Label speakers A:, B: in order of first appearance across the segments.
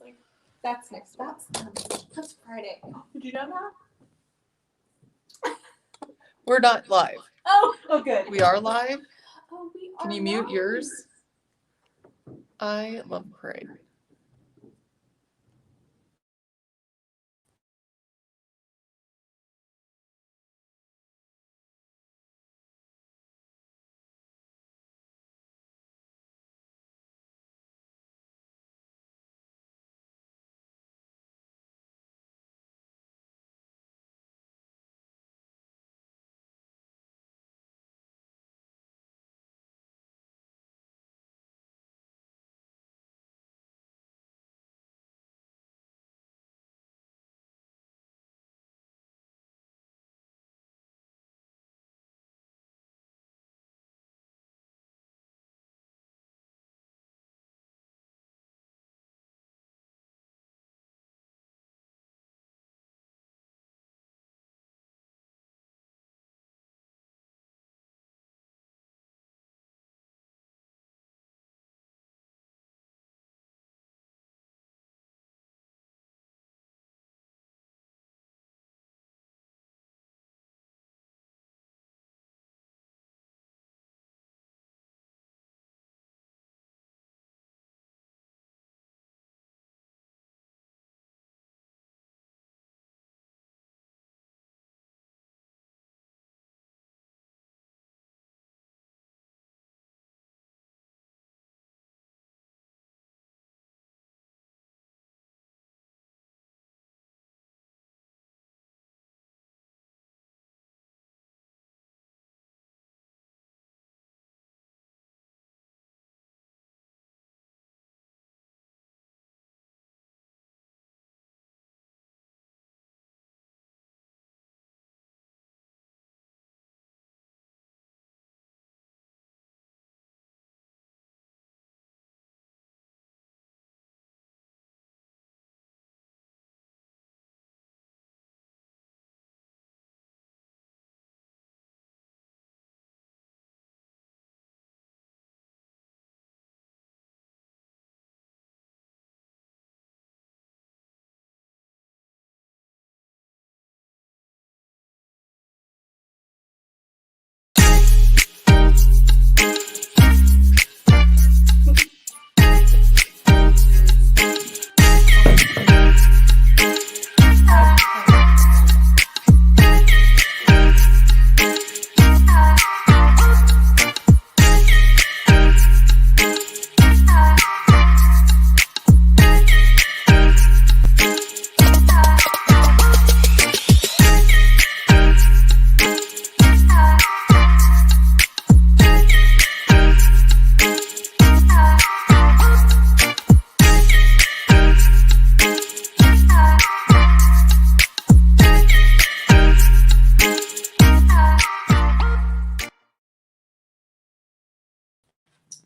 A: like, that's next. That's Friday. Did you know that?
B: We're not live.
A: Oh, good.
B: We are live.
A: Oh, we are.
B: Can you mute
A: live.
B: yours? I love parade.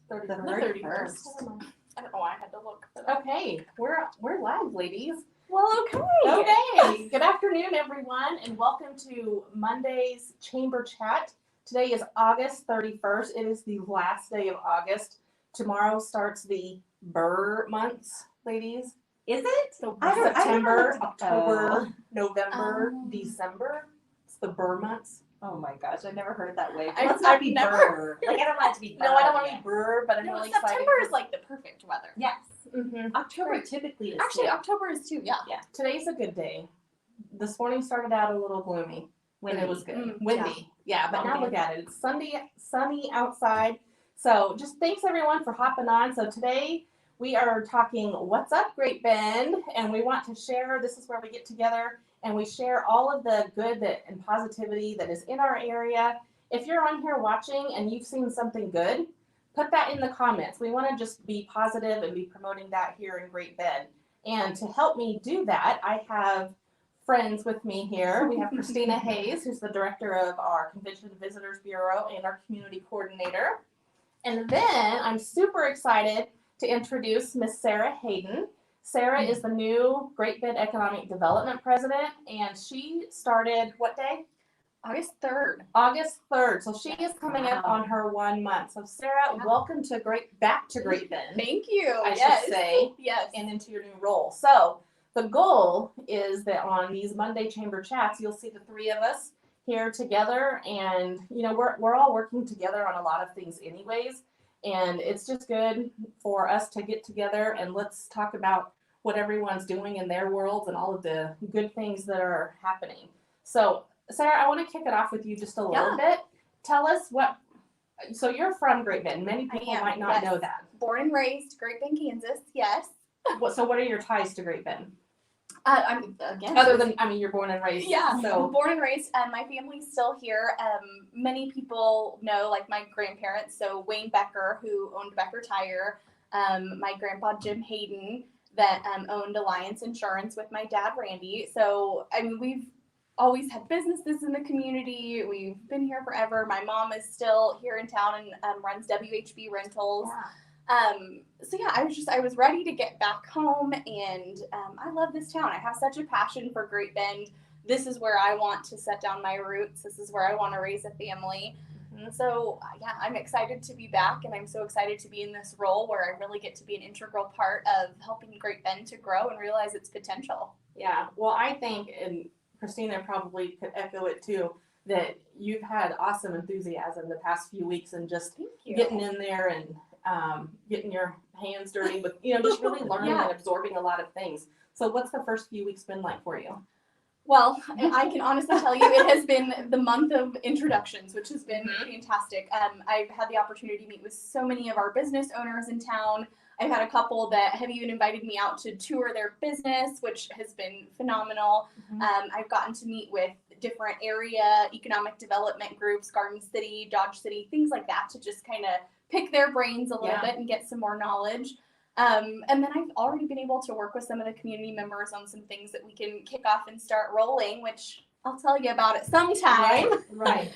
A: The 31st. I don't know why I had to look. Okay, we're live, ladies.
C: Well, okay.
A: Okay. Good afternoon, everyone, and welcome to Monday's Chamber Chat. Today is August 31st. It is the last day of August. Tomorrow starts the Burr months, ladies.
C: Is it?
A: So
C: I don't-
A: September,
C: I
A: October, November, December. It's the Burr months.
C: Oh my gosh, I've never heard it that way.
A: I've
C: Let's not be
A: never-
C: burr. Like, I don't want it to be burr.
A: No, I don't want to be Burr, but I'm
D: No,
A: really
D: September
A: excited.
D: is like the perfect weather.
C: Yes.
A: Mm-hmm.
C: October typically is.
D: Actually,
C: too.
D: October is too. Yeah.
A: Today's a good day. This morning started out a little gloomy.
C: Windy.
A: And it was good.
D: Mm,
A: Windy. Yeah, but now
C: Okay.
A: look at it. It's sunny outside. So just thanks everyone for hopping on. So today we are talking What's Up Great Bend, and we want to share, this is where we get together and we share all of the good and positivity that is in our area. If you're on here watching and you've seen something good, put that in the comments. We want to just be positive and be promoting that here in Great Bend. And to help me do that, I have friends with me here. We have Christina Hayes, who's the director of our Convention and Visitors Bureau and our community coordinator. And then I'm super excited to introduce Miss Sarah Hayden. Sarah is the new Great Bend Economic Development President, and she started what day?
D: August 3rd.
A: August 3rd. So she is coming up
C: Wow.
A: on her 1 month. So Sarah,
D: Yeah.
A: welcome to back to Great Bend.
D: Thank you.
A: I should
D: yes.
A: say.
D: Yes.
A: And into your new role. So the goal is that on these Monday Chamber Chats, you'll see the three of us here together, and we're all working together on a lot of things anyways, and it's just good for us to get together and let's talk about what everyone's doing in their worlds and all of the good things that are happening. So Sarah, I want to kick it off with you just a little bit. Tell us so you're from Great Bend. Many
D: I
A: people
D: am,
A: might not
D: yes.
A: know that.
D: Born and raised, Great Bend, Kansas. Yes.
A: So what are your ties to Great Bend?
D: I'm again.
A: Other than, you're born and raised.
D: Yeah,
A: So
D: born and raised. My family's still here. Many people know, like my grandparents. So Wayne Becker, who owned Becker Tire. My grandpa Jim Hayden, that owned Alliance Insurance with my dad Randy. So I mean, we've always had businesses in the community. We've been here forever. My mom is still here in town and runs WHB Rentals. So yeah, I was ready to get back home, and I love this town. I have such a passion for Great Bend. This is where I want to set down my roots. This is where I want to raise a family. So yeah, I'm excited to be back, and I'm so excited to be in this role where I really get to be an integral part of helping Great Bend to grow and realize its potential.
A: Yeah, well, I think, and Christina probably could echo it too, that you've had awesome enthusiasm the past few weeks and just
D: Thank you.
A: getting in there and getting your hands dirty with, just really learning
D: Yeah.
A: and absorbing a lot of things. So what's the first few weeks been like for you?
D: Well, I can honestly tell you it has been the month of introductions, which has been fantastic. I've had the opportunity to meet with so many of our business owners in town. I've had a couple that have even invited me out to tour their business, which has been phenomenal. I've gotten to meet with different area economic development groups, Garden City, Dodge City, things like that, to just kind of pick their brains a little bit and get some more knowledge. And then I've already been able to work with some of the community members on some things that we can kick off and start rolling, which I'll tell you about it sometime.
A: Right.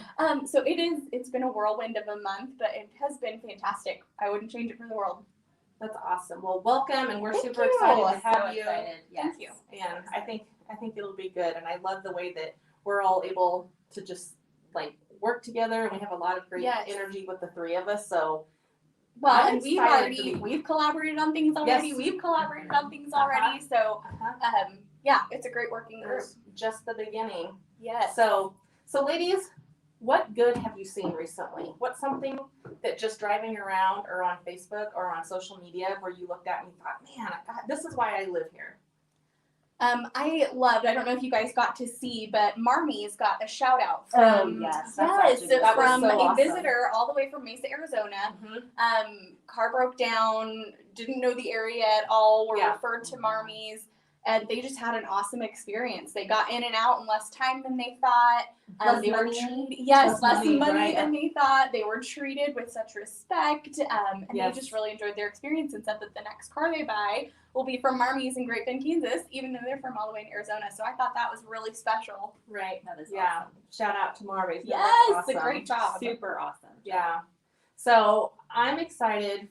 D: So it's been a whirlwind of a month, but it has been fantastic. I wouldn't change it for the world.
A: That's awesome. Well, welcome, and we're
D: Thank
A: super
D: you.
A: excited to have
C: So
A: you.
C: excited. Yes.
D: Thank you.
A: And I think it'll be good. And I love the way that we're all able to just like work together, and we have a lot of great
D: Yes.
A: energy with the three of us. So
D: Well,
A: I'm
D: and
A: excited to be-
D: we've collaborated on things already.
A: Yes.
D: We've collaborated on things already. So yeah, it's a great working group.
A: there's just the beginning.
D: Yes.
A: So ladies, what good have you seen recently? What's something that just driving around or on Facebook or on social media where you looked at and you thought, man, this is why I live here?
D: I don't know if you guys got to see, but Marmy's got a shout out from
C: yes, that's
D: yes,
C: actually-
D: so
A: that was
D: from
A: so
D: a
A: awesome.
D: visitor all the way from Mesa, Arizona. Car broke down, didn't know the area at all, were
A: Yeah.
D: referred to Marmy's, and they just had an awesome experience. They got in and out in less time than they thought.
C: Less
D: They were
C: money?
D: treated,
A: Less
D: less
A: money,
D: money
A: right.
D: than they thought. They were treated with such respect, and
A: Yes.
D: they just really enjoyed their experience and said that the next car they buy will be from Marmy's in Great Bend, Kansas, even though they're from all the way in Arizona. So I thought that was really special.
A: Right.
C: That is
A: Yeah.
C: awesome.
A: Shout out to Marvies.
D: Yes,
A: That's
D: a great job.
C: Super awesome.
A: Yeah. So I'm excited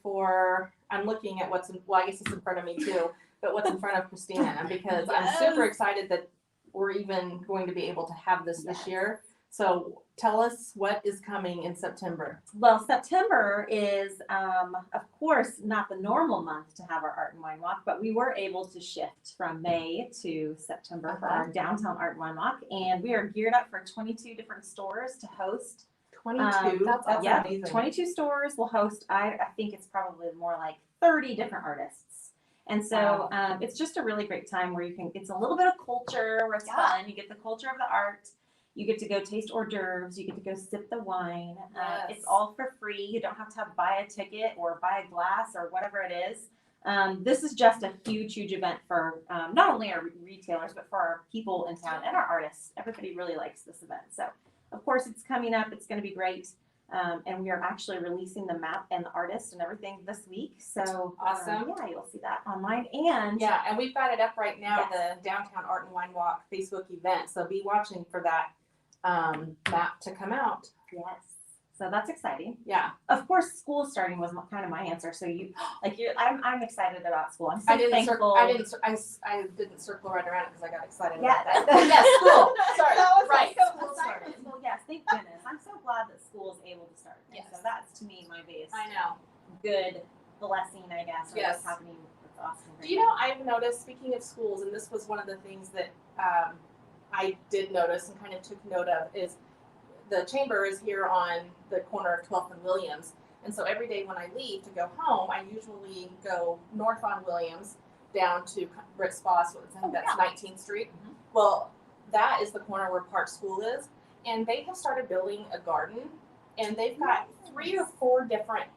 A: I'm looking at I guess it's in front of me too, but what's in front of Christina, because I'm super
D: Yes.
A: excited that we're even going to be able to have this
C: Yes.
A: year. So tell us what is coming in September.
C: Well, September is, of course, not the normal month to have our Art and Wine Walk, but we were able to shift from May to September for our downtown Art and Wine Walk, and we are geared up for 22 different stores to host.
A: 22.
D: That's
C: Yeah,
A: amazing.
C: 22 stores will host. I think it's probably more like 30 different artists. And so it's just a really great time where it's a little bit of culture where it's
D: Yeah.
C: fun. You get the culture of the art. You get to go taste hors d'oeuvres. You get to go sip the wine.
A: Yes.
C: It's all for free. You don't have to buy a ticket or buy a glass or whatever it is. This is just a huge, huge event for not only our retailers, but for our people in town and our artists. Everybody really likes this event. So, of course, it's coming up. It's going to be great. And we are actually releasing the map and the artist and everything this week. So
A: Awesome.
C: yeah, you'll see that online. And
A: Yeah, and we've got it up right now,
C: Yes.
A: the Downtown Art and Wine Walk Facebook event. So be watching for that map to come out.
C: yes. So that's exciting.
A: Yeah.
C: Of course, school starting was kind of my answer. So I'm excited about school. I'm so
A: I didn't
C: thankful.
A: I didn't circle right around it because I got excited
C: Yeah,
A: about that. Yes, school. Sorry.
C: That was
A: Right.
C: So
A: School
C: excited.
A: started.
C: Well, yes, thank goodness. I'm so glad that school is able to start. And
D: Yes.
C: So that's to me my biggest
A: I know.
C: good blessing, I guess, or
A: Yes.
C: what's happening with Austin.
A: Do you know, I've noticed, speaking of schools, and this was one of the things that I did notice and kind of took note of, is the chamber is here on the corner of 12th and Williams. And so every day when I leave to go home, I usually go north on Williams down to Britt Sposs, I think that's 19th Street.
C: Mhm.
A: Well, that is the corner where Park School is. And they have started building a garden, and they've got 3 or 4 different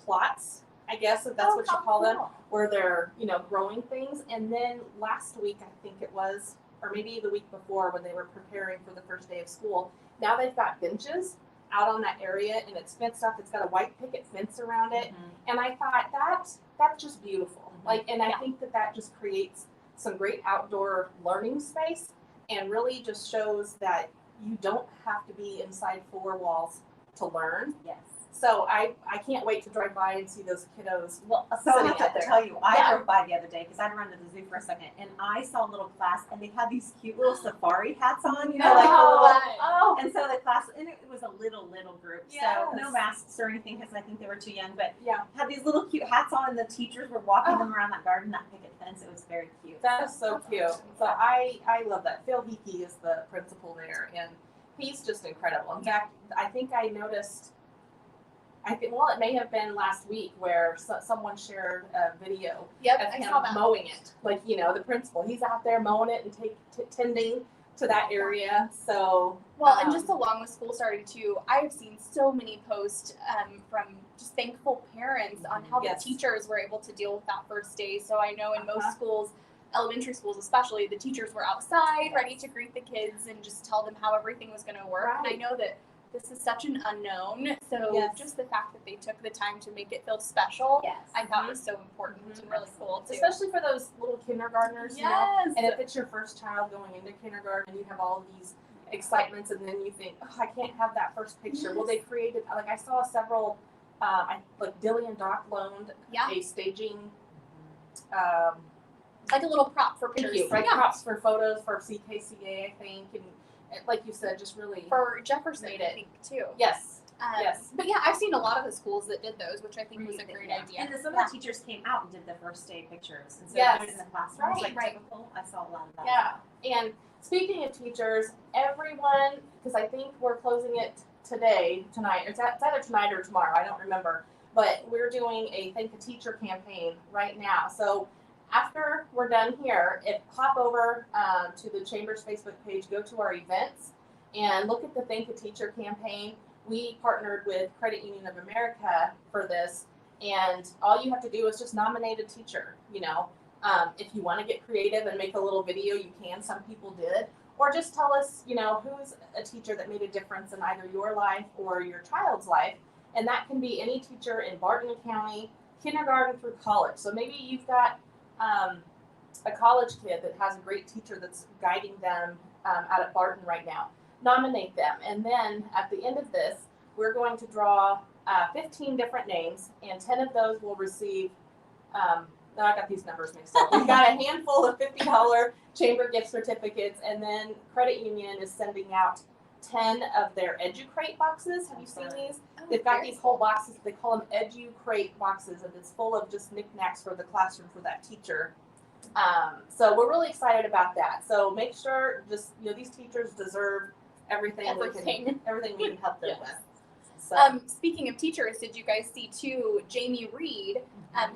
A: plots, I guess, if that's what you call them, where they're, growing things. And then last week, I think it was, or maybe the week before when they were preparing for the first day of school, now they've got benches out on that area, and it's fenced off. It's got a white picket fence around it. And I thought that's just beautiful.
C: Mhm.
A: And I think that just creates some great outdoor learning space, and really just shows that you don't have to be inside 4 walls to learn.
C: Yes.
A: So I can't wait to drive by and see those kiddos.
C: Well, so I
A: Sitting
C: have
A: out
C: to
A: there.
C: tell you, I
A: Yeah.
C: drove by the other day because I'd run to the zoo for a second, and I saw a little class, and they had these cute little safari hats on, like the little.
A: oh,
C: And so the class, and it was a little group, so no
A: Yes.
C: masks or anything because I think they were too young, but
A: yeah,
C: had these little cute hats on, and the teachers were walking them around that garden, that picket fence. It was very cute.
A: that is so cute. So I love that. Phil Hickey is the principal there, and he's just incredible. In fact, I think I noticed. It may have been last week where someone shared a video
D: Yep,
A: of
D: I
A: him
D: saw that.
A: mowing it. The principal, he's out there mowing it and tending to that area. So
D: Well, and just along with school starting too, I've seen so many posts from just thankful parents on how
A: Yes.
D: the teachers were able to deal with that first day. So I know in most
A: Uh-huh.
D: schools, elementary schools especially, the teachers were outside ready to greet the kids and just tell them how everything was going to work. And I
A: Right.
D: know that this is such an unknown. So
A: Yes.
D: just the fact that they took the time to make it feel special,
C: Yes.
D: I thought was so important
A: Mhm.
D: and really cool too.
A: especially for those little kindergartners,
D: Yes.
A: and if it's your first child going into kindergarten, you have all these excitements, and then you think, oh, I can't have that first picture. Well, they created, I saw several, Dilly and Doc loaned
D: Yeah.
A: a staging,
D: Like a little prop for
A: thank
D: pictures.
A: you, right?
D: Yeah.
A: Props for photos for CKCA, I think, and like you said, just really,
D: For Jefferson,
A: Made
D: I
A: it.
D: think too.
A: yes,
D: Yes. But yeah, I've seen a lot of the schools that did those, which I think was a
C: Really
D: great
C: good,
D: idea.
C: And then some of the teachers came out and did the first day pictures instead
A: Yes.
C: of doing it in the classrooms,
A: Right,
C: like
D: right.
C: typical. I saw a lot of that.
A: yeah. And speaking of teachers, everyone, because I think we're closing it tonight. It's either tonight or tomorrow. I don't remember. But we're doing a Thank a Teacher campaign right now. So after we're done here, hop over to the Chamber's Facebook page, go to our events, and look at the Thank a Teacher campaign. We partnered with Credit Union of America for this, and all you have to do is just nominate a teacher. If you want to get creative and make a little video, you can. Some people did. Or just tell us, who's a teacher that made a difference in either your life or your child's life. And that can be any teacher in Barton County, kindergarten through college. So maybe you've got a college kid that has a great teacher that's guiding them out at Barton right now. Nominate them. And then at the end of this, we're going to draw 15 different names, and 10 of those will receive now I got these numbers mixed up. We've got a handful of $50 chamber gift certificates, and then Credit Union is sending out 10 of their EduCrate boxes. Have you seen these? They've got these whole boxes. They call them EduCrate boxes, and it's full of just knickknacks for the classroom for that teacher. So we're really excited about that. So make sure, these teachers deserve everything we can help them
D: Yes.
A: with. So.
D: Speaking of teachers, did you guys see too? Jamie Reed,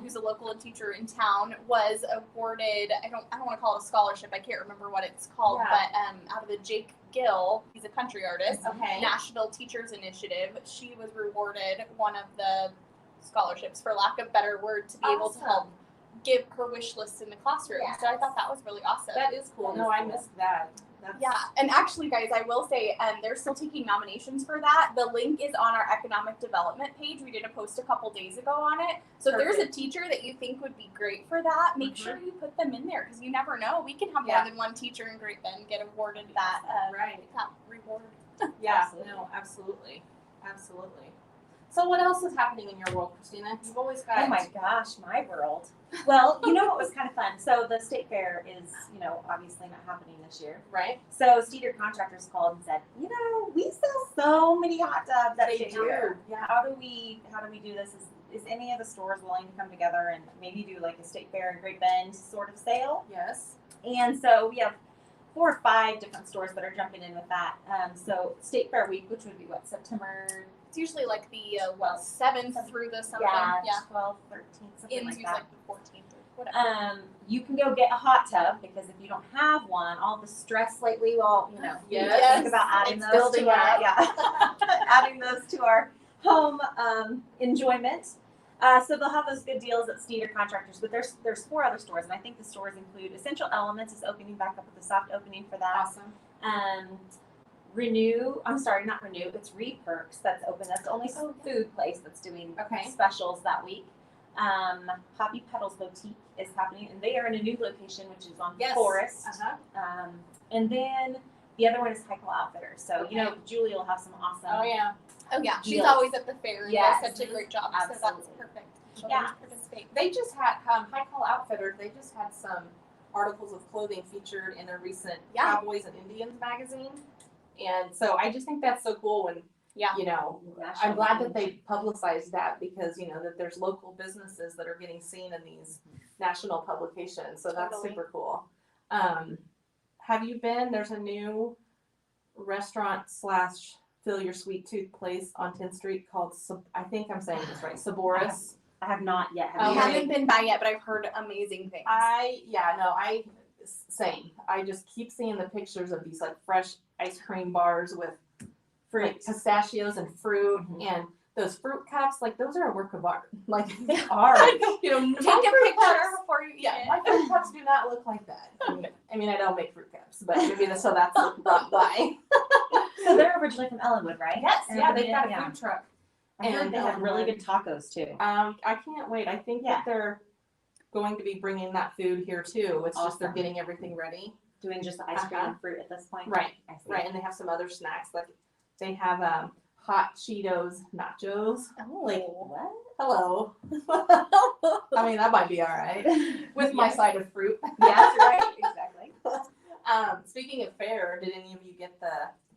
D: who's a local teacher in town, was awarded. I don't want to call it a scholarship. I can't remember what it's called,
A: Yeah.
D: but out of the Jake Gill, he's a country artist.
A: Okay.
D: Nashville Teachers Initiative. She was rewarded one of the scholarships, for lack of better word, to be able to help give her wish lists in the classroom.
C: Yes.
D: So I thought that was really awesome.
A: That is cool. No, I missed that.
D: Yeah, and actually, guys, I will say, they're still taking nominations for that. The link is on our economic development page. We did a post a couple days ago on it. So if there's a teacher that you think would be great for that, make sure you put them in there, because you never know. We can have more than one teacher in Great Bend get awarded that
A: Right.
D: that reward.
A: Yeah.
C: Absolutely.
A: No, absolutely. Absolutely. So what else is happening in your world, Christina? You've always got.
C: Oh my gosh, my world. Well, you know what was kind of fun? So the state fair is, obviously not happening this year.
A: Right?
C: So Steeder Contractors called and said, we sell so many hot tubs at State Fair.
A: Yeah.
C: How do we do this? Is any of the stores willing to come together and maybe do like a State Fair in Great Bend sort of sale?
A: Yes.
C: And so we have 4 or 5 different stores that are jumping in with that. So State Fair week, which would be what, September?
D: It's usually like the 7th through the something. Yeah.
C: 12th, 13th, something
D: Ends
C: like
D: usually
C: that.
D: like the 14th or whatever.
C: You can go get a hot tub because if you don't have one, all the stress lately,
A: Yes.
C: think about adding
A: It's
C: those
A: building
C: to our,
A: up.
C: adding those to our home enjoyment. So they'll have those good deals at Steeder Contractors, but there's 4 other stores, and I think the stores include Essential Elements is opening back up with the soft opening for that.
A: Awesome.
C: Not Renew, it's Re-Perks that's open. That's the only food place that's doing
A: Okay.
C: specials that week. Poppy Petals Boutique is happening, and they are in a new location, which is on
A: Yes.
C: Forest.
A: Uh-huh.
C: And then the other one is Heiko Outfitters. So, Julie will have some awesome.
A: Oh yeah.
D: Oh yeah, she's
C: Deals.
D: always at the fair and
C: Yes.
D: does such a great job. So that's
C: Absolutely.
D: perfect. She'll
C: Yeah.
D: participate.
A: They just had High Call Outfitters. They just had some articles of clothing featured in a recent
D: Yeah.
A: Cowboys and Indians magazine, and so I just think that's so cool. When
D: Yeah.
A: I'm glad that they publicized that because that there's local businesses that are getting seen in these national publications. So that's
D: Totally.
A: super cool. Have you been? There's a new restaurant / fill your sweet tooth place on 10th Street called I think I'm saying this right, Saboris.
C: I have not yet.
D: I
A: Okay.
D: haven't been by yet, but I've heard amazing things.
A: Same. I just keep seeing the pictures of these like fresh ice cream bars with like pistachios and fruit
C: Mhm.
A: and those fruit cups. Like those are a work of art. Like they
C: They
A: are.
C: are.
A: Take
D: Take a
A: fruit
D: picture
A: cups-
D: before you eat
A: Yeah,
D: it.
A: my fruit cups do not look like that. I mean, I don't make fruit cups, but maybe so that's brought by.
C: So they're originally from Ellenwood, right?
A: Yes,
C: And
A: yeah, they've got a
C: yeah.
A: food truck.
C: I heard
A: and,
C: they have really good tacos too.
A: I can't wait. I think
C: Yeah.
A: that they're going to be bringing that food here too. It's just they're
C: Awesome.
A: getting everything ready.
C: Doing just the ice cream and fruit at this point.
A: Right,
C: I see.
A: right, and they have some other snacks. Like they have hot Cheetos nachos.
D: Oh.
A: Like
C: What?
A: hello. I mean that might be all right with my
C: Yes.
A: side of fruit.
C: Yes, right, exactly.
A: Speaking of fair, did any of you get the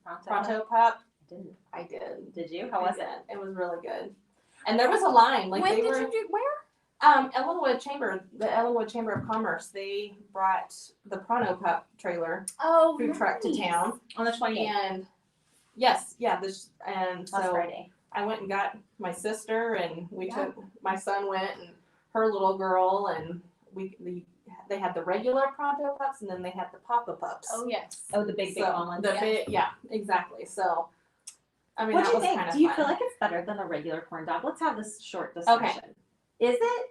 C: Pronto.
A: Pronto Pup?
C: Didn't.
A: I did.
C: Did you? How was
A: I
C: it?
A: did. It was really good. And there was a line. Like
D: When
A: they
D: did
A: were
D: you do where?
A: Ellenwood Chamber, the Ellenwood Chamber of Commerce, they brought the Pronto Pup trailer
D: Oh,
A: food truck to
D: nice.
A: town.
C: On the 28th.
A: And yes, yeah, and
C: Last
A: so
C: Friday.
A: I went and got my sister and
D: Yeah.
A: my son went and her little girl and they had the regular Pronto Pups and then they had the Papa Pups.
D: Oh yes.
C: Oh, the big
A: So,
C: long ones.
A: the
D: yeah.
A: big, yeah, exactly. So I mean
C: What
A: that
C: do you
A: was
C: think?
A: kind of
C: Do you
A: fun.
C: feel like it's better than a regular corn dog? Let's have this short discussion. Is it?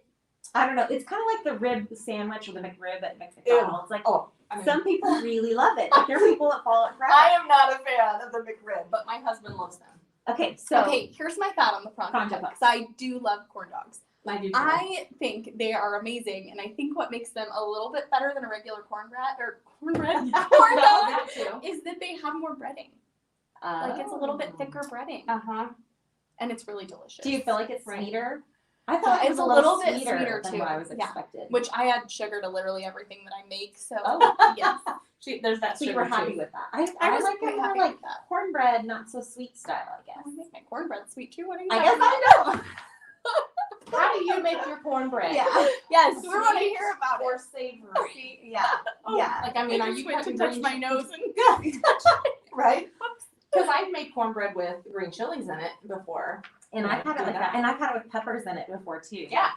C: I don't know. It's kind of like the rib sandwich or the McRib at McDonald's. Like
A: I mean,
C: some people really love it. Like there are people that fall at crap.
A: I am not a fan of the McRib, but my husband loves them.
C: Okay, so
D: Okay, here's my thought on the Pronto
C: Pronto
D: Pup,
C: Pups.
D: because I do love corn dogs.
A: I do too.
D: I think they are amazing, and I think what makes them a little bit better than a regular cornbread corn dog
A: that too.
D: is that they have more breading. Like it's a little bit thicker breading,
A: Uh-huh.
D: and it's really delicious.
C: Do you feel like it's
A: Right.
C: sweeter? I thought it
D: It's
C: was
D: a
C: a little
D: little bit
C: sweeter,
D: sweeter,
C: than
D: too.
C: what I was
D: Yeah.
C: expected.
D: Which I add sugar to literally everything that I make, so
C: Oh.
D: yes.
A: There's that
C: so you
A: sugar
C: were happy
A: too.
C: with that.
D: I
C: I
D: was
C: like
D: quite
C: it more
D: happy
C: like
D: with that.
C: cornbread, not so sweet style, I guess.
D: I make my cornbread sweet too. What are you
C: I
D: talking
C: guess
D: about?
C: I know.
A: How do you make your cornbread?
C: Yeah.
D: Yes, we want to
A: Sweet
D: hear about
A: or
D: it.
A: savory?
C: Yeah.
D: Oh,
C: Yeah.
A: Like I mean,
D: I
A: are
D: just
A: you
D: went
A: cutting
D: to touch
A: green
D: my nose and
A: right? Because I've made cornbread with green chilies in it before.
C: And I've had it
A: Do
C: like
A: that.
C: that. And I've had it with peppers in it before too.
A: Yeah.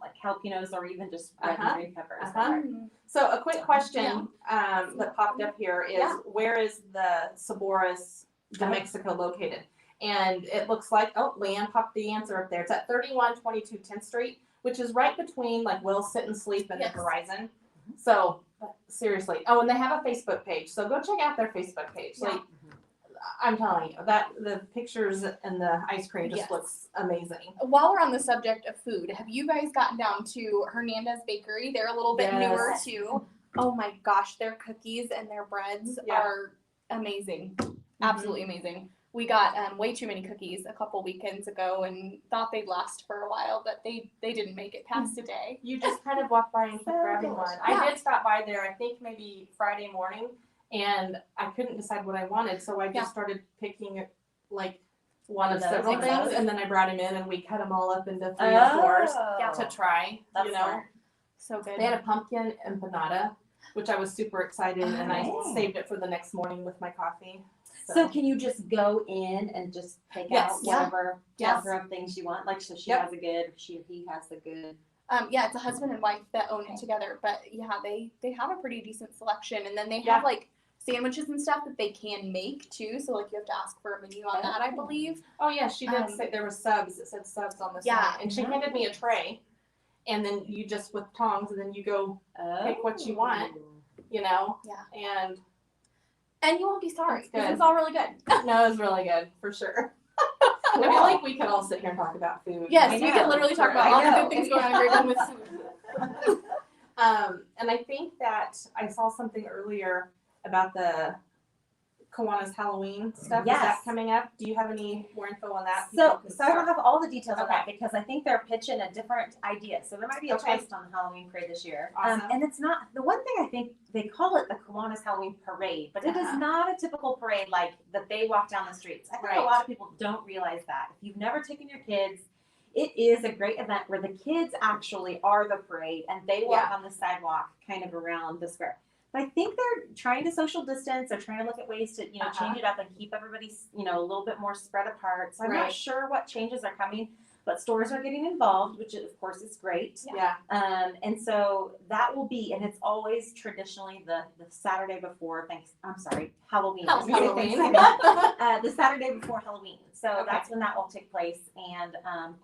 C: Like jalapenos or even just red
A: Uh-huh.
C: and green peppers.
A: Uh-huh. So a quick question
D: Yeah.
A: that popped up here is
D: Yeah.
A: where is the Saboris de
C: Oh.
A: Mexico located? And it looks like, Leanne popped the answer up there. It's at 3122 10th Street, which is right between like Will Sit and Sleep and
D: Yes.
A: the Horizon. So seriously. Oh, and they have a Facebook page. So go check out their Facebook page.
D: Yeah.
A: Like I'm telling you, that the pictures and the ice cream just
D: Yes.
A: looks amazing.
D: While we're on the subject of food, have you guys gotten down to Hernandez Bakery? They're a little bit
A: Yes.
D: newer too. Oh my gosh, their cookies and their breads
A: Yeah.
D: are amazing. Absolutely amazing. we got way too many cookies a couple weekends ago and thought they'd last for a while, but they didn't make it past a day.
A: You just kind of walk by and keep
C: So
A: grabbing
C: delicious.
A: one.
D: Yeah.
A: I did stop by there, I think maybe Friday morning, and I couldn't decide what I wanted, so I just
D: Yeah.
A: started picking like one of
C: Those
A: several
C: ones.
A: things, and then I brought him in and we cut them all up into 3 or 4
C: Oh.
A: to try,
C: That's
A: you know.
C: smart.
D: So good.
A: They had a pumpkin empanada, which I was super excited, and I
C: Oh.
A: saved it for the next morning with my coffee.
C: So can you just go in and just pick
A: Yes.
C: out
A: Yeah.
C: whatever
A: Yes.
C: plethora of things you want? Like, so she
A: Yep.
C: has a good, he has the good.
D: Yeah, it's a husband and wife that own it together, but yeah, they have a pretty decent selection, and then they
A: Yeah.
D: have like sandwiches and stuff that they can make too. So like you have to ask for a menu on that, I believe.
A: Oh yeah, she did
D: Um,
A: say there were subs. It said subs on the
D: Yeah.
A: side, and she handed me a tray, and then you just with tongs, and then you go, Pick what you want. you know,
D: Yeah.
A: and
D: And you won't be sorry
A: That's
D: because
A: good.
D: it's all really good.
A: no, it was really good for sure. I feel like we could all sit here and talk about food.
D: Yes,
C: I
D: we
C: know.
D: could literally talk about
C: I
D: all the
C: know.
D: good things going on in Great Bend with food.
A: And I think that I saw something earlier about the Kiwanis Halloween stuff. Is
C: Yes.
A: that coming up? Do you have any more info on that?
C: So,
A: People can
C: so I don't
A: start-
C: have all the details on that
A: Okay.
C: because I think they're pitching a different idea. So there might be a
A: Okay.
C: twist on the Halloween parade this year.
A: Awesome.
C: And it's not, the one thing I think, they call it the Kiwanis Halloween Parade, but it is
A: Uh-huh.
C: not a typical parade like that they walk down the streets. I think
A: Right.
C: a lot of people don't realize that. If you've never taken your kids, it is a great event where the kids actually are the parade and they walk on the sidewalk kind of around the square. But I think they're trying to social distance. They're trying to look at ways to, change it up and keep everybody, a little bit more spread apart. So I'm
A: Right.
C: not sure what changes are coming, but stores are getting involved, which of course is great.
A: Yeah.
C: And so that will be, and it's always traditionally the Saturday before Halloween. I was gonna say
A: Halloween.
C: Thanksgiving. The Saturday before Halloween. So
A: Okay.
C: that's when that will take place. And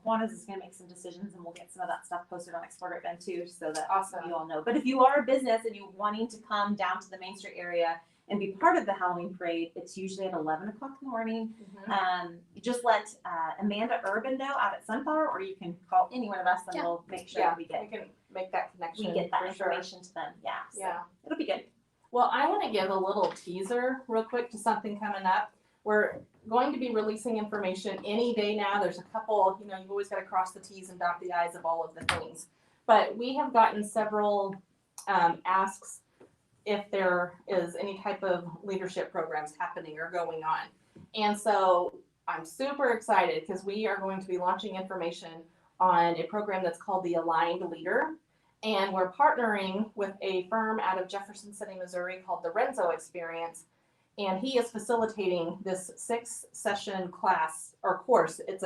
C: Kiwanis is going to make some decisions, and we'll get some of that stuff posted on Explore Great Bend too, so that
A: Awesome.
C: you all know. But if you are a business and you're wanting to come down to the Main Street area and be part of the Halloween parade, it's usually at 11 o'clock in the morning.
A: Mhm.
C: You just let Amanda Urban know out at Sunflower, or you can call any one of us, and
D: Yeah.
C: we'll make sure
A: Yeah,
C: we
A: we
C: get
A: can make that connection.
C: that
A: for sure.
C: information to them. Yeah. So
A: Yeah.
C: it'll be good.
A: Well, I want to give a little teaser real quick to something coming up. We're going to be releasing information any day now. There's a couple, you've always got to cross the T's and dot the I's of all of the things. But we have gotten several asks if there is any type of leadership programs happening or going on. And so I'm super excited because we are going to be launching information on a program that's called the Aligned Leader. And we're partnering with a firm out of Jefferson City, Missouri called the Renzo Experience. And he is facilitating this 6-session class or course. It's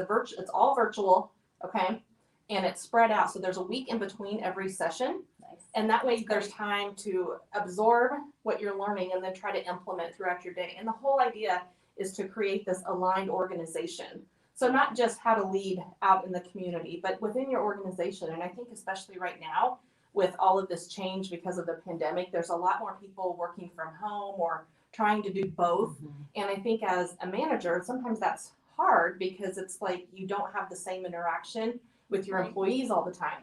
A: all virtual, okay? And it's spread out. So there's a week in between every session.
C: Nice.
A: And that way there's time to absorb what you're learning and then try to implement throughout your day. And the whole idea is to create this aligned organization. So not just how to lead out in the community, but within your organization. And I think especially right now with all of this change because of the pandemic, there's a lot more people working from home or trying to do both. And I think as a manager, sometimes that's hard because it's like you don't have the same interaction with your
D: Right.
A: employees all the time.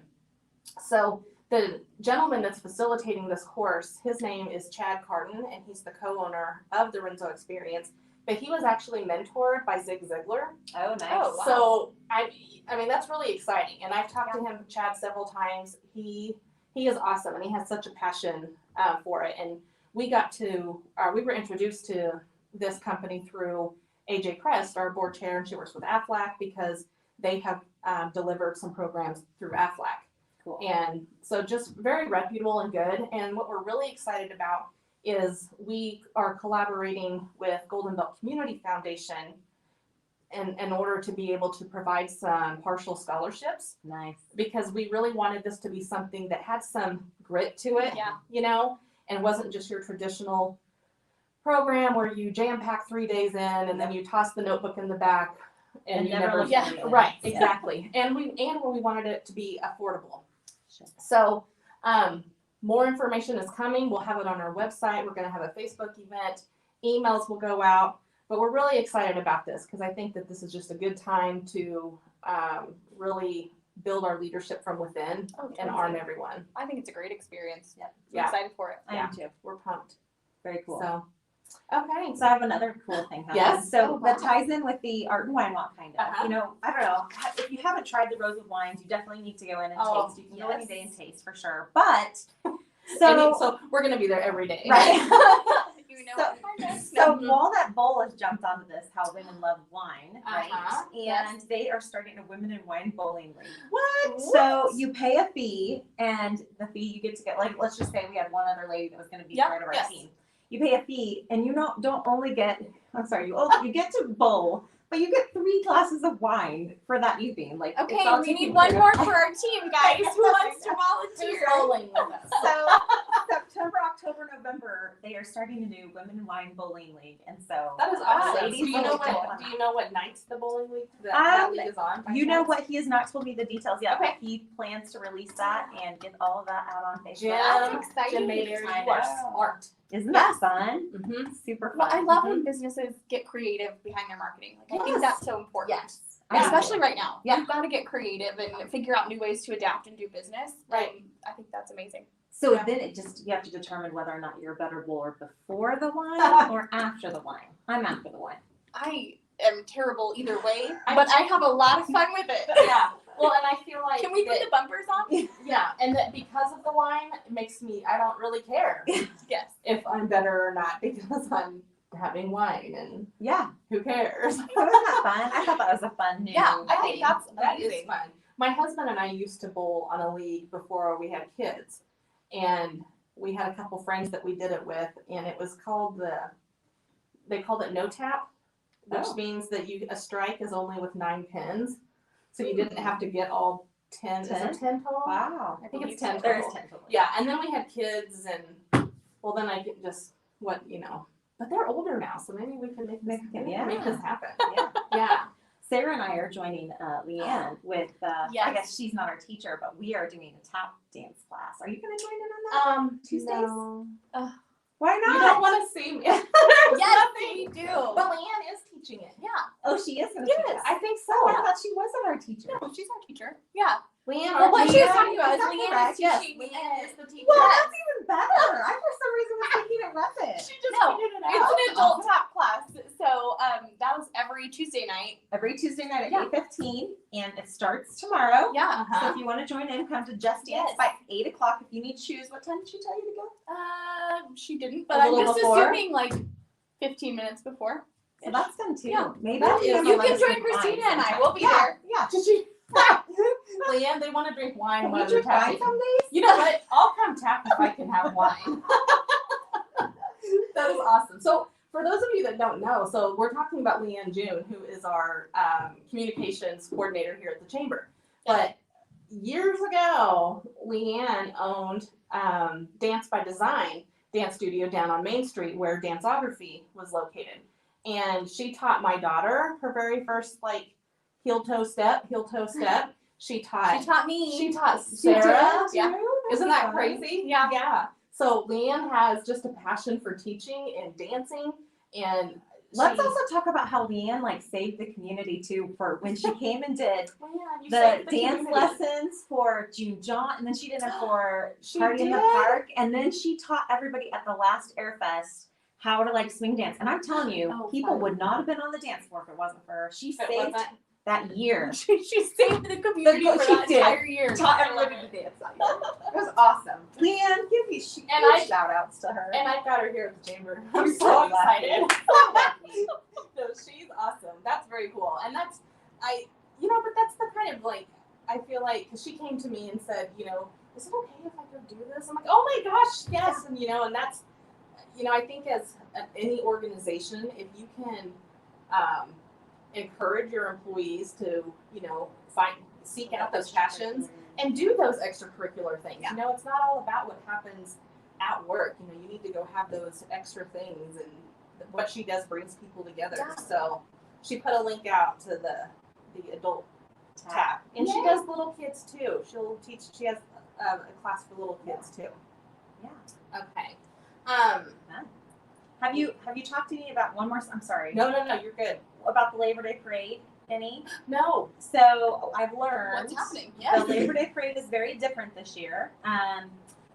A: So the gentleman that's facilitating this course, his name is Chad Carton, and he's the co-owner of the Renzo Experience. But he was actually mentored by Zig Ziglar.
C: Oh, nice.
D: Oh, wow.
A: So I mean that's really exciting, and I've talked to him, Chad, several times. He is awesome, and he has such a passion for it. And we were introduced to this company through AJ Crest, our board chair, and she works with AFLAC because they have delivered some programs through AFLAC.
C: Cool.
A: And so just very reputable and good. And what we're really excited about is we are collaborating with Golden Belt Community Foundation in order to be able to provide some partial scholarships,
C: Nice.
A: because we really wanted this to be something that had some grit to it,
D: Yeah.
A: and wasn't just your traditional program where you jam pack 3 days in and then you toss the notebook in the back and you never
C: look
D: Yeah.
C: at anything.
A: right,
C: Yeah.
A: exactly. And we wanted it to be affordable.
C: Sure.
A: So more information is coming. We'll have it on our website. We're going to have a Facebook event. Emails will go out. But we're really excited about this because I think that this is just a good time to really build our leadership from within
D: Oh,
A: and
D: totally.
A: arm everyone.
D: I think it's a great experience.
C: Yeah.
D: I'm
A: Yeah.
D: excited for it.
C: I am too.
A: We're pumped.
C: Very cool.
A: So Okay.
C: So I have another cool thing happening.
A: Yes?
C: So
D: Oh,
C: that
D: wow.
C: ties in with the art and wine walk kind of.
A: Uh-huh.
C: You know, I don't know. If you haven't tried the Rosewood wines, you definitely need to go in and
A: Oh,
C: taste. You can go any
D: yes.
C: day and taste for sure. But
A: So we're gonna be there every day.
C: right.
D: You know
C: So-
D: what time it is?
C: So
A: Mhm.
C: Walnut Bowl has jumped onto this, how women love wine, right?
A: Uh-huh.
C: And
D: Yes.
C: they are starting a women in wine bowling league.
A: What?
C: So you pay a fee, and the fee you get to get, like, let's just say we had one other lady that was going to be
D: Yeah,
C: part of our
A: yes.
C: team. You pay a fee, and you don't only get, you get to bowl, but you get 3 glasses of wine for that evening. Like, it's
D: Okay,
C: all
D: we
C: taken
D: need one
C: care
D: more
C: of.
D: for our team, guys. Who wants to
A: Who's
D: volunteer?
A: rolling with us?
C: So September, October, November, they are starting a new women in wine bowling league, and so
A: That is awesome.
C: ladies
A: Do you know
C: will
A: what?
C: jump on
A: Do
C: that.
A: you know what nights the bowling league that league is on? by
C: You know
A: chance?
C: what? He has not told me the details yet,
A: Okay.
C: but he plans to release that and get all of that out on Facebook.
A: Jim,
D: That's exciting.
A: Jim Bader, you
C: I
A: are
C: know.
A: smart.
C: Isn't that fun?
A: Mm-hmm.
C: Super fun.
D: Well, I love when businesses get creative behind their marketing. Like, I think
C: Yes.
D: that's so important.
C: Yes. I do.
D: Especially right now.
C: Yeah.
D: You've got to get creative and figure out new ways to adapt and do business.
A: Right.
D: And I think that's amazing.
C: So
A: Yeah.
C: then you have to determine whether or not you're a better bowler before the wine or after the wine. I'm after the wine.
D: I am terrible either way,
A: I-
D: but I have a lot of fun with it.
A: Yeah. Well, and I feel like
D: Can we put
A: that-
D: the bumpers on?
A: yeah, and that because of the wine, it makes me I don't really care
D: Yes.
A: if I'm better or not because I'm having wine and
C: Yeah.
A: who cares?
C: So isn't that fun? I thought that was a fun new
D: Yeah, I think
C: thing.
D: that's
A: That is
D: amazing.
A: fun. My husband and I used to bowl on a league before we had kids, and we had a couple friends that we did it with, and it was called they called it no tap, which
C: Oh.
A: means that a strike is only with 9 pins, so you didn't have to get all 10. Is there
C: 10?
A: 10 total?
C: Wow.
A: I think it's 10
C: There is
A: total.
C: 10 total.
A: Yeah, and then we had kids, and well, then I get just but they're older now, so maybe we can make this,
C: Yeah.
A: make this happen.
C: Yeah.
A: Yeah.
C: Sarah and I are joining Leanne with,
D: Yes.
C: I guess she's not our teacher, but we are doing a tap dance class. Are you going to join in on that? Tuesdays?
A: No.
C: Why
A: You
C: not?
A: don't want to see me.
D: Yes, we do.
A: But Leanne is teaching it.
D: Yeah.
C: Oh, she is going to teach
A: Yes,
C: us.
A: I think so.
C: Oh, I thought she wasn't our teacher.
D: No, she's our teacher. Yeah.
A: Leanne,
D: Well, what she was
C: Leanne,
D: talking about is
C: is that
D: Leanne
C: correct?
D: is
A: yes,
D: teaching
A: Leanne
D: it.
A: is the teacher.
C: Well, that's even better. I for some reason was thinking it wasn't.
A: She just
D: No,
A: figured it
D: It's
A: out.
D: an adult tap class. So that was every Tuesday night.
C: Every Tuesday night at
D: Yeah.
C: 8:15, and it starts tomorrow.
D: Yeah.
C: So
A: Uh-huh.
C: if you want to join in, come to Just Dance
D: Yes.
C: by 8 o'clock. If you need shoes, what time did she tell you to go?
D: She didn't,
A: A
D: but I'm
A: little
D: just
A: before?
D: assuming like 15 minutes before.
C: So that's fun too.
D: Yeah.
C: Maybe
A: That
C: I'll
A: is-
C: be able
D: You
C: to let
D: can
C: us
D: join
C: drink wine
D: Christina and I.
C: sometime.
D: We'll be
C: Yeah,
D: there.
C: Yeah.
A: Did you? Leanne, they want to drink wine
C: Can
A: while
C: we
A: they're
C: drink wine
A: tapping.
C: some days?
A: You know what? I'll come tap if I can have wine. That is awesome. So, for those of you that don't know, so we're talking about Leanne June, who is our communications coordinator here at the chamber. But years ago, Leanne owned Dance by Design dance studio down on Main Street, where Danceography was located, and she taught my daughter her very first heel toe step. She taught.
D: She taught me.
A: She taught
C: She
A: Sarah.
C: did,
D: Yeah.
C: too? That's
A: Isn't that
C: fun.
A: crazy?
D: Yeah.
A: Yeah. So Leanne has just a passion for teaching and dancing, and
C: Let's
A: she-
C: also talk about how Leanne saved the community too for when she came and did
A: Oh, yeah, you
C: the
A: saved
C: dance
A: community.
C: lessons for June John, and then she did it for
A: She
C: Party in the
A: did?
C: Park, and then she taught everybody at the last Air Fest how to swing dance. And I'm telling you,
D: Oh,
C: people
D: fun.
C: would not have been on the dance floor if it wasn't for her. She
A: If it
C: saved
A: wasn't-
C: that year.
D: She saved the community
C: She
D: for that
C: did.
D: entire year.
C: Taught everybody to dance that year. It was awesome. Leanne, give me shout outs to her.
A: And I've got her here at the chamber. I'm
C: You're
A: so
C: so
A: excited.
C: lucky.
A: No, she's awesome. That's very cool. And that's, but that's the kind of I feel like, because she came to me and said, is it okay if I go do this? I'm like, oh my gosh, yes. And, and that's, I think as any organization, if you can encourage your employees to, seek out those passions and do those extracurricular things.
C: Yeah.
A: It's not all about what happens at work. You need to go have those extra things, and what she does brings people together.
D: Yeah.
A: So she put a link out to the adult tap, and she
C: Yay.
A: does little kids too. She'll teach. She has a class for little kids too.
C: Yeah.
A: Okay.
C: Have you talked to me about one more? I'm sorry.
A: No, you're good.
C: About the Labor Day parade, any?
A: No.
C: So I've learned
D: What's happening?
C: the
D: Yes.
C: Labor Day parade is very different this year.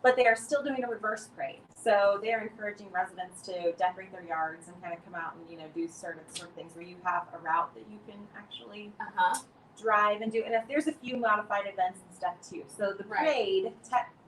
C: but they are still doing a reverse parade. So they are encouraging residents to decorate their yards and kind of come out and, do certain sort of things where you have a route that you can actually
A: Uh-huh.
C: drive and do. And if there's a few modified events and stuff too. So the
A: Right.
C: parade,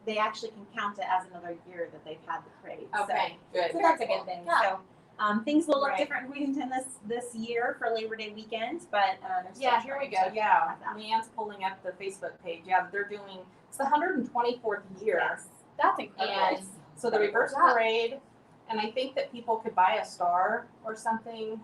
C: they actually can count it as another year that they've had the parade.
A: Okay, good.
C: So that's a good thing.
D: Yeah.
C: So things will look
A: Right.
C: different in Wheatonton this year for Labor Day weekend, but they're still
A: Yeah, here we
C: trying
A: go.
C: to
A: Yeah,
C: have that.
A: Leanne's pulling up the Facebook page. Yeah, they're doing, it's the 124th year.
C: Yes.
D: That's incredible.
A: And so the reverse
D: Yeah.
A: parade, and I think that people could buy a star or something.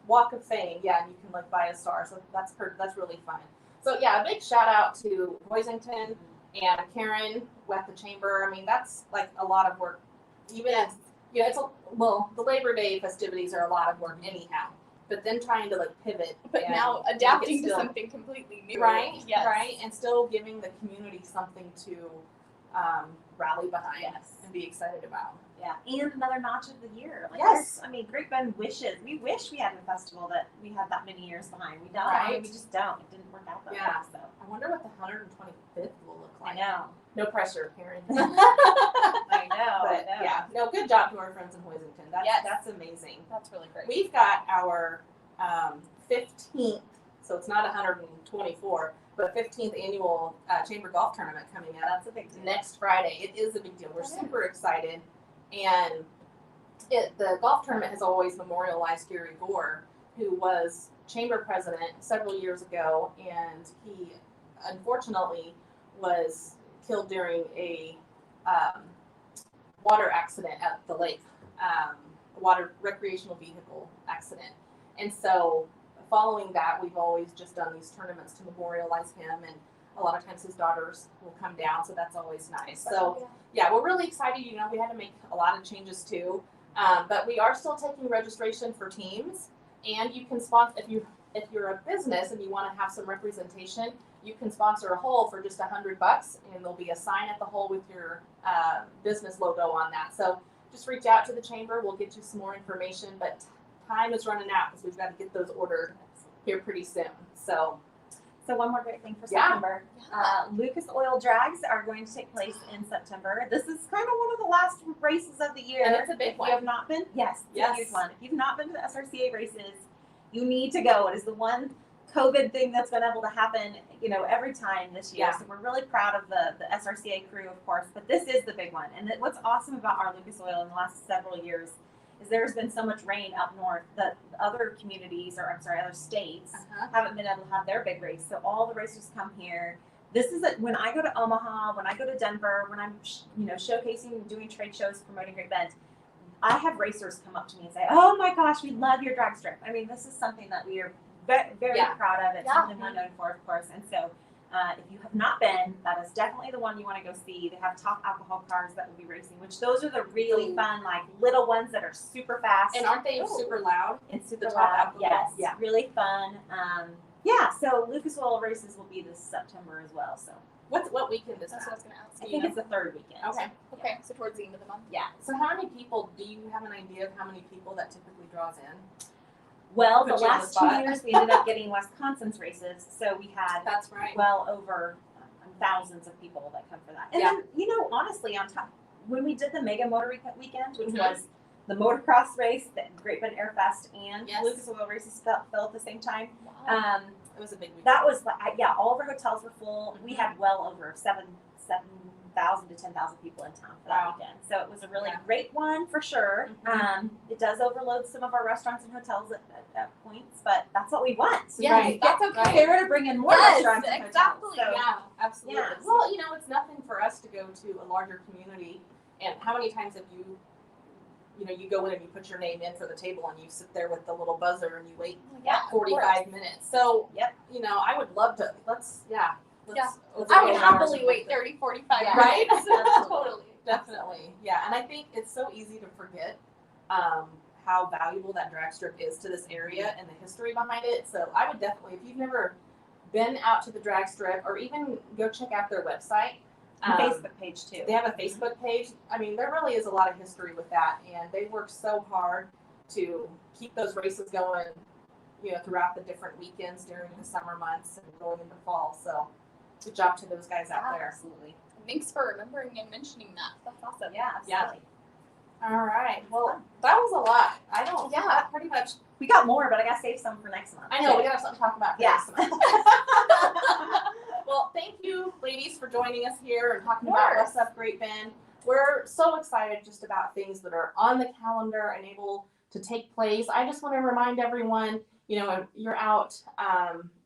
A: Walk of Fame, yeah, and you can buy a star. So that's really fun. So yeah, a big shout out to Boisington and Karen with the chamber. I mean, that's like a lot of work. Even
D: Yes.
A: the Labor Day festivities are a lot of work anyhow. But then trying to pivot,
D: But
A: and
D: now
A: make it
D: adapting to
A: still-
D: something completely new.
A: right,
D: Yes.
A: right, and still giving the community something to rally behind
D: Yes.
A: and be excited about.
C: Yeah, and another notch of the year.
A: Yes.
C: Great Bend wishes. We wish we had a festival that we had that many years behind. We don't.
A: Right.
C: We just don't. It didn't work out that
A: Yeah.
C: way. So
A: I wonder what the 125th will look
C: I
A: like.
C: know.
A: No pressure, Karen.
C: I know.
A: But yeah, no, good job to our friends in Hoisington.
D: Yes.
A: That's amazing.
D: That's really great.
A: We've got our 15th, so it's not 124, but 15th annual Chamber Golf Tournament coming up
C: That's a big deal.
A: next Friday. It is a big deal. We're
D: It is.
A: super excited. And the golf tournament has always memorialized Gary Gore, who was chamber president several years ago, and he unfortunately was killed during a water accident at the lake, water recreational vehicle accident. And so following that, we've always just done these tournaments to memorialize him, and a lot of times his daughters will come down, so that's always nice. So yeah, we're really excited. We had to make a lot of changes too, but we are still taking registration for teams, and you can sponsor if you're a business and you want to have some representation. You can sponsor a hole for just $100, and there'll be a sign at the hole with your business logo on that. So just reach out to the chamber. We'll get you some more information, but time is running out because we've got to get those ordered here pretty soon. So
C: one more great thing for
A: Yeah.
C: September. Lucas Oil Drags are going to take place in September. This is kind of one of the last races of the year.
A: And it's a big
C: If
A: one.
C: you have not been, yes, it's
A: Yes.
C: a huge one. If you've not been to the SRCA races, you need to go. It is the one COVID thing that's been able to happen, every time this year.
A: Yeah.
C: So we're really proud of the SRCA crew, of course, but this is the big one. And what's awesome about our Lucas Oil in the last several years is there's been so much rain up north that other communities, other states haven't been able to have their big race. So all the racers come here. This is when I go to Omaha, when I go to Denver, when I'm showcasing, doing trade shows, promoting Great Bend, I have racers come up to me and say, "Oh my gosh, we love your drag strip." I mean, this is something that we are very
A: Yeah.
C: proud of. It's
D: Yeah.
C: something we're known for, of course. And so, if you have not been, that is definitely the one you want to go see. They have top alcohol cars that will be racing, which those are the really
A: Ooh.
C: fun, little ones that are super fast.
A: And aren't they
C: Ooh.
A: super loud?
C: And super
A: The top
C: loud.
A: alcohol,
C: Yes,
A: yeah.
C: really fun. So Lucas Oil races will be this September as well. So
A: What weekend is
D: That's what I
A: that?
D: was going to ask.
C: I think it's the third weekend.
A: Okay.
D: Okay, so towards the end of the month.
C: Yeah.
A: So how many people, do you have an idea of how many people that typically draws in?
C: Well, the
A: Put you on the
C: last 2
A: spot.
C: years we ended up getting Wisconsin's races, so we had
A: That's right.
C: well over thousands of people that come for that. And
A: Yeah.
C: then, honestly, on top, when we did the Mega Motor Weekend, which
A: Mhm.
C: was the motocross race, the Great Bend Air Fest, and
A: Yes.
C: Lucas Oil races fell at the same time.
D: Wow.
A: It was a big weekend.
C: That was all of our hotels were full. We had well over 7,000 to 10,000 people in town for that
A: Wow.
C: weekend. So it was a really
A: Yeah.
C: great one for sure.
A: Mhm.
C: It does overload some of our restaurants and hotels at points, but that's what we want. So
D: Yes,
C: we
A: Right.
D: that's
C: get
D: okay.
C: Sarah to bring in more
D: Yes,
C: restaurants and
D: exactly.
C: hotels. So,
A: Yeah, absolutely.
C: Yeah.
A: Well, it's nothing for us to go to a larger community. And how many times have you go in and you put your name in for the table and you sit there with the little buzzer and you wait
D: Yeah, of
A: 45 minutes. So,
C: Yep.
A: I would love to, let's
D: Yeah.
A: let's
D: I would
A: overload
D: happily
A: ours.
D: wait 30, 45
C: Yeah.
A: Right?
D: minutes.
C: Absolutely.
D: Totally.
A: Definitely. Yeah. And I think it's so easy to forget how valuable that drag strip is to this area and the history behind it. So I would definitely, if you've never been out to the drag strip, or even go check out their website.
C: And Facebook page too.
A: They have a Facebook page. I mean, there really is a lot of history with that, and they work so hard to keep those races going, throughout the different weekends during the summer months and going into fall. So, good job to those guys out there.
C: Absolutely.
D: Thanks for remembering and mentioning that. That's awesome.
C: Yeah, absolutely.
A: All right. Well, that was a lot. I don't.
D: Yeah.
A: That pretty much.
C: We got more, but I gotta save some for next month.
A: I know we got something to talk about. For
C: Yeah.
A: next month. Well, thank you, ladies, for joining us here and talking
C: Of
A: about
C: course.
A: What's Up Great Bend. We're so excited just about things that are on the calendar and able to take place. I just want to remind everyone, you know, if you're out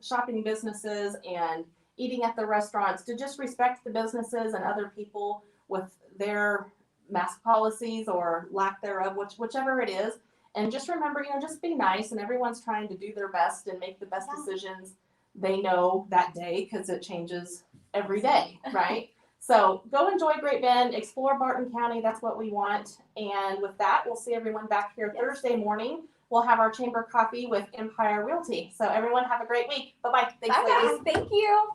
A: shopping businesses and eating at the restaurants, to just respect the businesses and other people with their mask policies or lack thereof, whichever it is. And just remember, you know, just be nice, and everyone's trying to do their best and make the best decisions they know that day, because it changes every day, right? So go enjoy Great Bend, explore Barton County. That's what we want. And with that, we'll see everyone back here Thursday morning. We'll have our chamber coffee with Empire Realty. So everyone have a great week. Bye-bye. Thanks,
D: Bye,
A: ladies.
D: guys. Thank you.